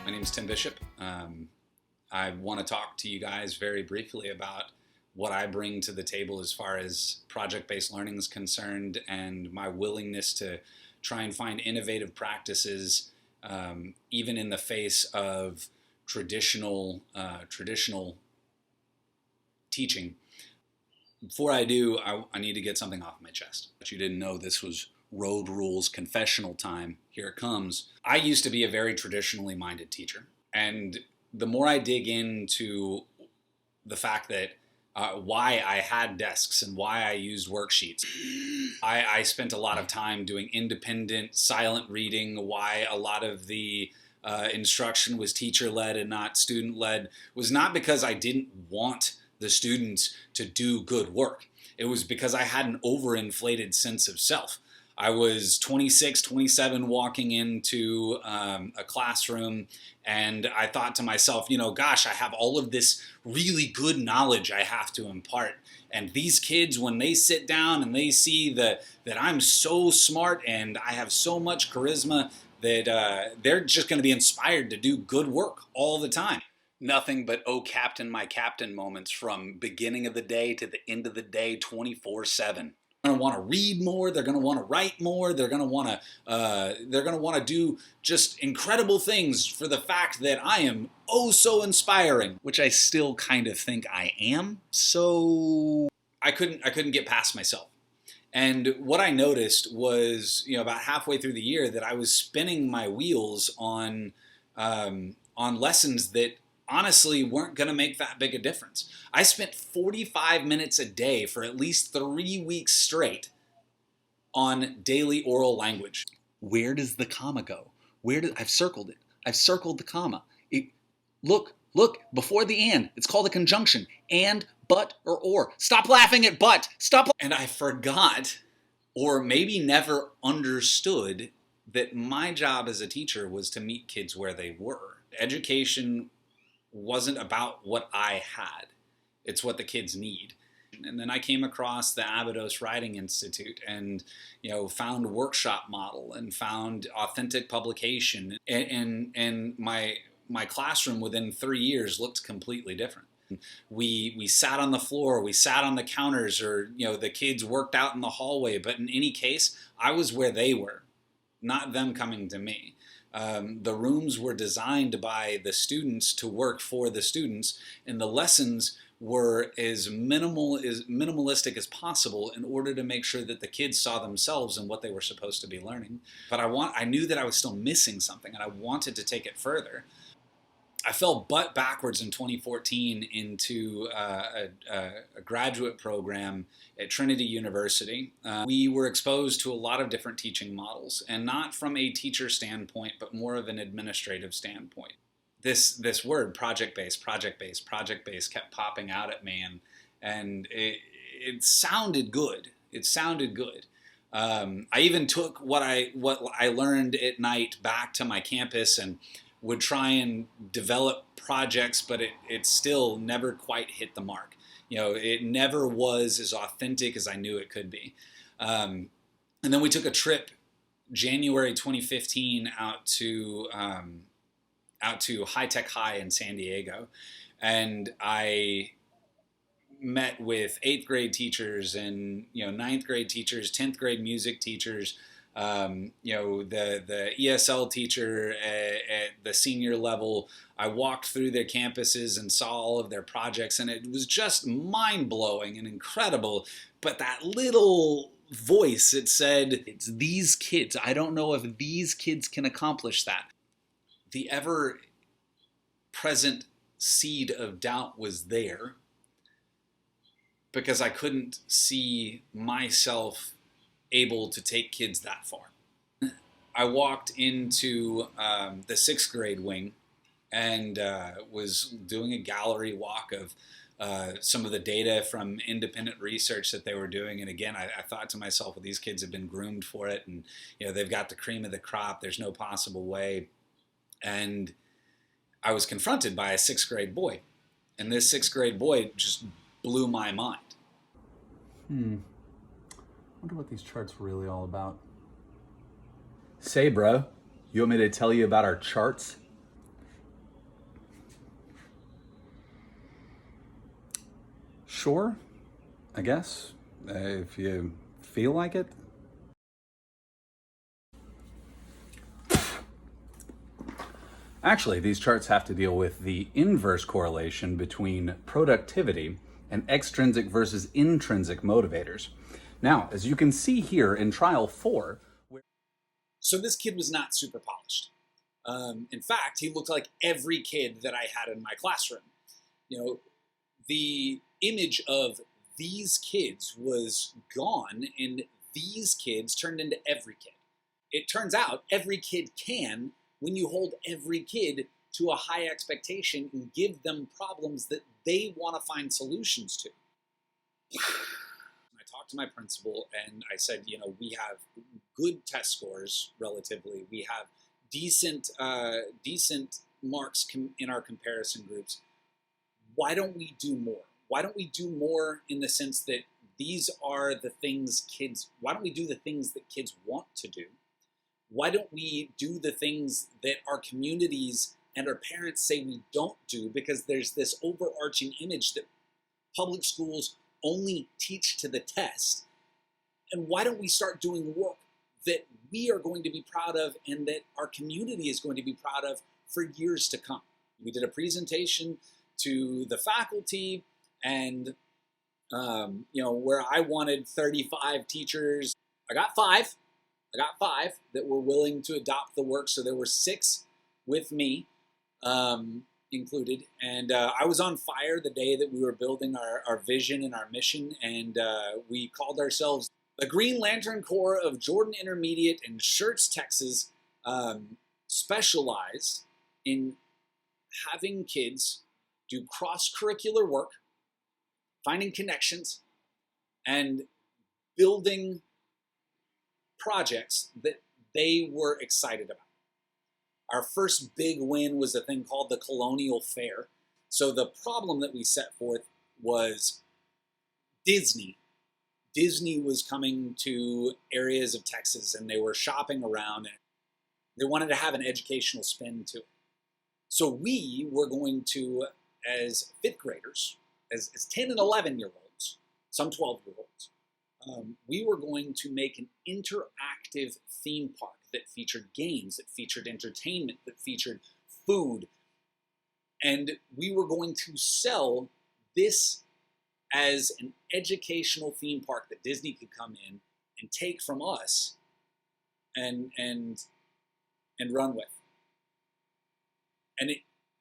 My name is Tim Bishop. I want to talk to you guys very briefly about what I bring to the table as far as project-based learning is concerned, and my willingness to try and find innovative practices, even in the face of traditional teaching. Before I do, I need to get something off my chest. But you didn't know this was Road Rules confessional time. Here it comes. I used to be a very traditionally minded teacher, and the more I dig into the fact that why I had desks and why I used worksheets, I spent a lot of time doing independent, silent reading, why a lot of the instruction was teacher-led and not student-led, was not because I didn't want the students to do good work. It was because I had an overinflated sense of self. I was 26, 27 walking into a classroom, and I thought to myself, gosh, I have all of this really good knowledge I have to impart. And these kids, when they sit down and they see that I'm so smart and I have so much charisma, that they're just going to be inspired to do good work all the time. Nothing but "oh captain, my captain" moments from beginning of the day to the end of the day, 24/7. They're going to want to read more. They're going to want to write more. They're going to want to do just incredible things for the fact that I am oh so inspiring, which I still kind of think I am. So I couldn't get past myself. And what I noticed was, about halfway through the year, that I was spinning my wheels on lessons that honestly weren't going to make that big a difference. I spent 45 minutes a day for at least 3 weeks straight on daily oral language. Where does the comma go? I've circled it. I've circled the comma. Look, before the and. It's called a conjunction. And, but, or. Stop laughing at but. Stop. And I forgot, or maybe never understood, that my job as a teacher was to meet kids where they were. Education wasn't about what I had. It's what the kids need. And then I came across the Abydos Writing Institute and, found Workshop Model and found Authentic Publication. And my classroom within 3 years looked completely different. We sat on the floor, we sat on the counters, or, the kids worked out in the hallway. But in any case, I was where they were, not them coming to me. The rooms were designed by the students to work for the students, and the lessons were as minimalistic as possible in order to make sure that the kids saw themselves in what they were supposed to be learning. But I knew that I was still missing something, and I wanted to take it further. I fell butt backwards in 2014 into a graduate program at Trinity University. We were exposed to a lot of different teaching models, and not from a teacher standpoint, but more of an administrative standpoint. This word, project-based, kept popping out at me, and it sounded good. It sounded good. I even took what I learned at night back to my campus and would try and develop projects, but it still never quite hit the mark. It never was as authentic as I knew it could be. And then we took a trip, January 2015, out to High Tech High in San Diego, and I met with 8th grade teachers and 9th grade teachers, 10th grade music teachers. The ESL teacher at the senior level. I walked through their campuses and saw all of their projects, and it was just mind-blowing and incredible. But that little voice, it said, it's these kids. I don't know if these kids can accomplish that. The ever-present seed of doubt was there because I couldn't see myself able to take kids that far. I walked into the 6th grade wing and was doing a gallery walk of some of the data from independent research that they were doing. And again, I thought to myself, well, these kids have been groomed for it, and they've got the cream of the crop. There's no possible way. And I was confronted by a 6th grade boy, and this 6th grade boy just blew my mind. Wonder what these charts were really all about. Say, bro, you want me to tell you about our charts? Sure, I guess, if you feel like it. Actually, these charts have to deal with the inverse correlation between productivity and extrinsic versus intrinsic motivators. Now, as you can see here in trial 4, so this kid was not super polished. In fact, he looked like every kid that I had in my classroom. You know, the image of these kids was gone, and these kids turned into every kid. It turns out every kid can when you hold every kid to a high expectation and give them problems that they want to find solutions to. I talked to my principal and I said, you know, we have good test scores relatively. We have decent marks in our comparison groups. Why don't we do more? Why don't we do more in the sense that these are the things why don't we do the things that kids want to do? Why don't we do the things that our communities and our parents say we don't do? Because there's this overarching image that public schools only teach to the test. And why don't we start doing work that we are going to be proud of and that our community is going to be proud of for years to come? We did a presentation to the faculty, and where I wanted 35 teachers, I got five that were willing to adopt the work. So there were 6 with me included. And I was on fire the day that we were building our vision and our mission. And we called ourselves the Green Lantern Corps of Jordan Intermediate in Schertz, Texas, specialized in having kids do cross-curricular work, finding connections, and building projects that they were excited about. Our first big win was a thing called the Colonial Fair. So the problem that we set forth was Disney. Disney was coming to areas of Texas and they were shopping around and they wanted to have an educational spin to it. So we were going to, as 5th graders, as 10 and 11-year-olds, some 12-year-olds, we were going to make an interactive theme park that featured games, that featured entertainment, that featured food. And we were going to sell this as an educational theme park that Disney could come in and take from us and run with. And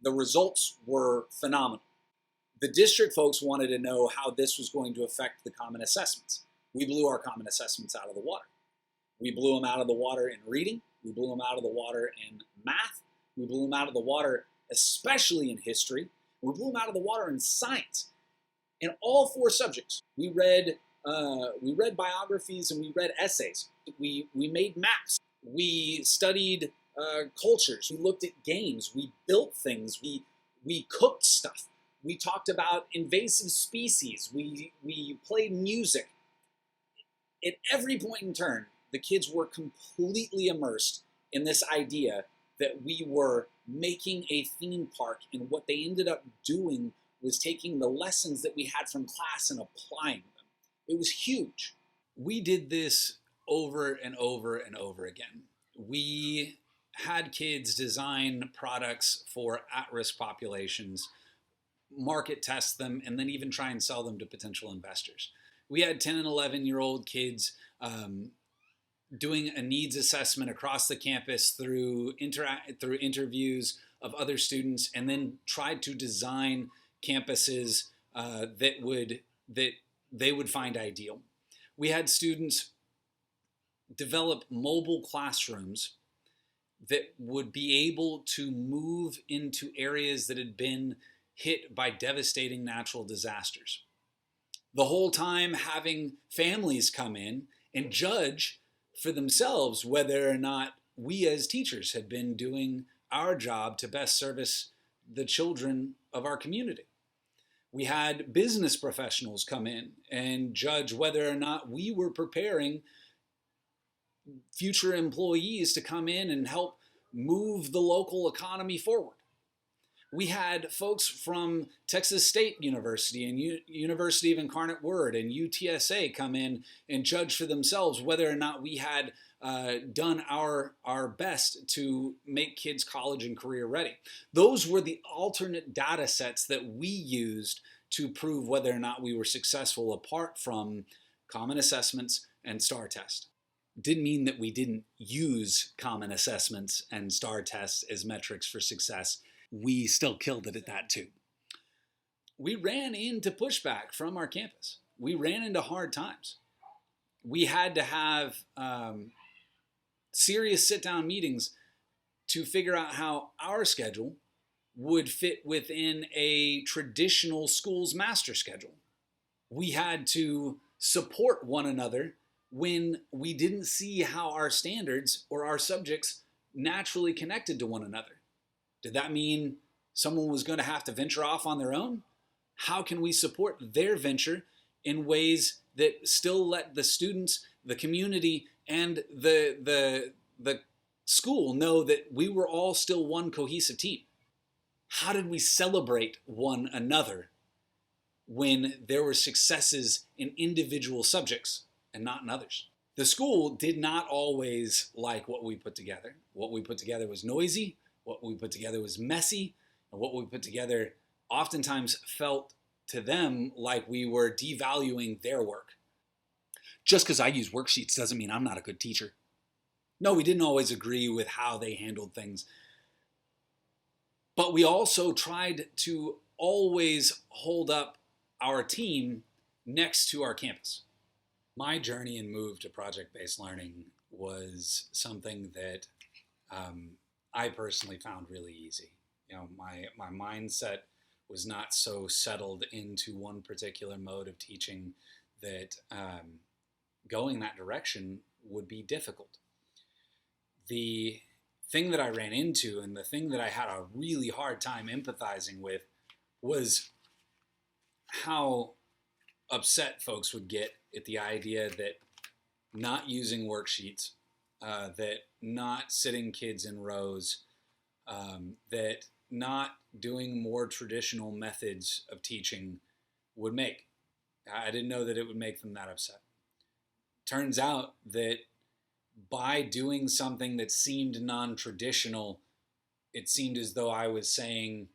the results were phenomenal. The district folks wanted to know how this was going to affect the common assessments. We blew our common assessments out of the water. We blew them out of the water in reading. We blew them out of the water in math. We blew them out of the water, especially in history. We blew them out of the water in science. In all 4 subjects, we read biographies and we read essays. We made maps. We studied cultures. We looked at games. We built things. We cooked stuff. We talked about invasive species. We played music. At every point in turn, the kids were completely immersed in this idea that we were making a theme park, and what they ended up doing was taking the lessons that we had from class and applying them. It was huge. We did this over and over and over again. We had kids design products for at-risk populations, market test them, and then even try and sell them to potential investors. We had 10 and 11-year-old kids doing a needs assessment across the campus through interviews of other students, and then tried to design campuses that they would find ideal. We had students develop mobile classrooms that would be able to move into areas that had been hit by devastating natural disasters. The whole time having families come in and judge for themselves whether or not we as teachers had been doing our job to best service the children of our community. We had business professionals come in and judge whether or not we were preparing future employees to come in and help move the local economy forward. We had folks from Texas State University and University of Incarnate Word and UTSA come in and judge for themselves whether or not we had done our best to make kids college and career ready. Those were the alternate data sets that we used to prove whether or not we were successful, apart from common assessments and STAR test. Didn't mean that we didn't use common assessments and STAR tests as metrics for success. We still killed it at that too. We ran into pushback from our campus. We ran into hard times. We had to have serious sit-down meetings to figure out how our schedule would fit within a traditional school's master schedule. We had to support one another when we didn't see how our standards or our subjects naturally connected to one another. Did that mean someone was going to have to venture off on their own? How can we support their venture in ways that still let the students, the community, and the school know that we were all still one cohesive team? How did we celebrate one another when there were successes in individual subjects and not in others? The school did not always like what we put together. What we put together was noisy. What we put together was messy. And what we put together oftentimes felt to them like we were devaluing their work. Just because I use worksheets doesn't mean I'm not a good teacher. No, we didn't always agree with how they handled things. But we also tried to always hold up our team next to our campus. My journey and move to project-based learning was something that I personally found really easy. You know, my mindset was not so settled into one particular mode of teaching that going that direction would be difficult. The thing that I ran into and the thing that I had a really hard time empathizing with was how upset folks would get at the idea that not using worksheets, that not sitting kids in rows, that not doing more traditional methods of teaching would make. I didn't know that it would make them that upset. Turns out that by doing something that seemed non-traditional, it seemed as though I was saying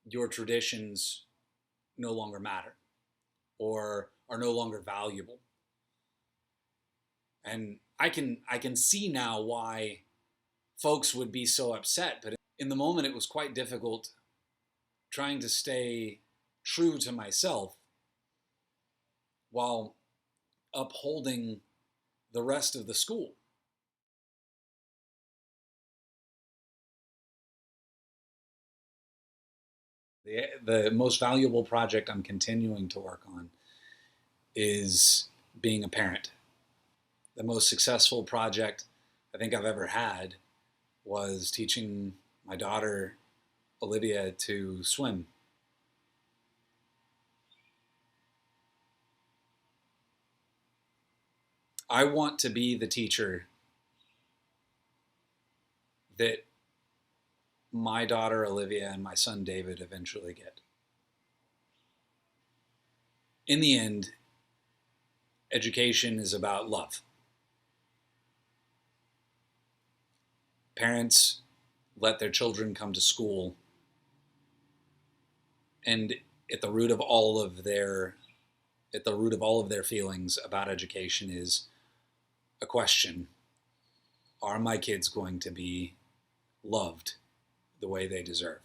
your traditions no longer matter or are no longer valuable. And I can see now why folks would be so upset, but in the moment it was quite difficult trying to stay true to myself while upholding the rest of the school. The most valuable project I'm continuing to work on is being a parent. The most successful project I think I've ever had was teaching my daughter, Olivia, to swim. I want to be the teacher that my daughter, Olivia, and my son, David, eventually get. In the end, education is about love. Parents let their children come to school, and at the root of all of their feelings about education is a question: are my kids going to be loved the way they deserve?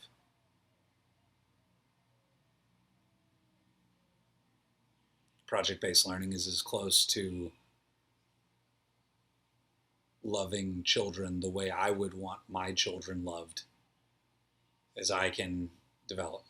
Project-based learning is as close to loving children the way I would want my children loved as I can develop.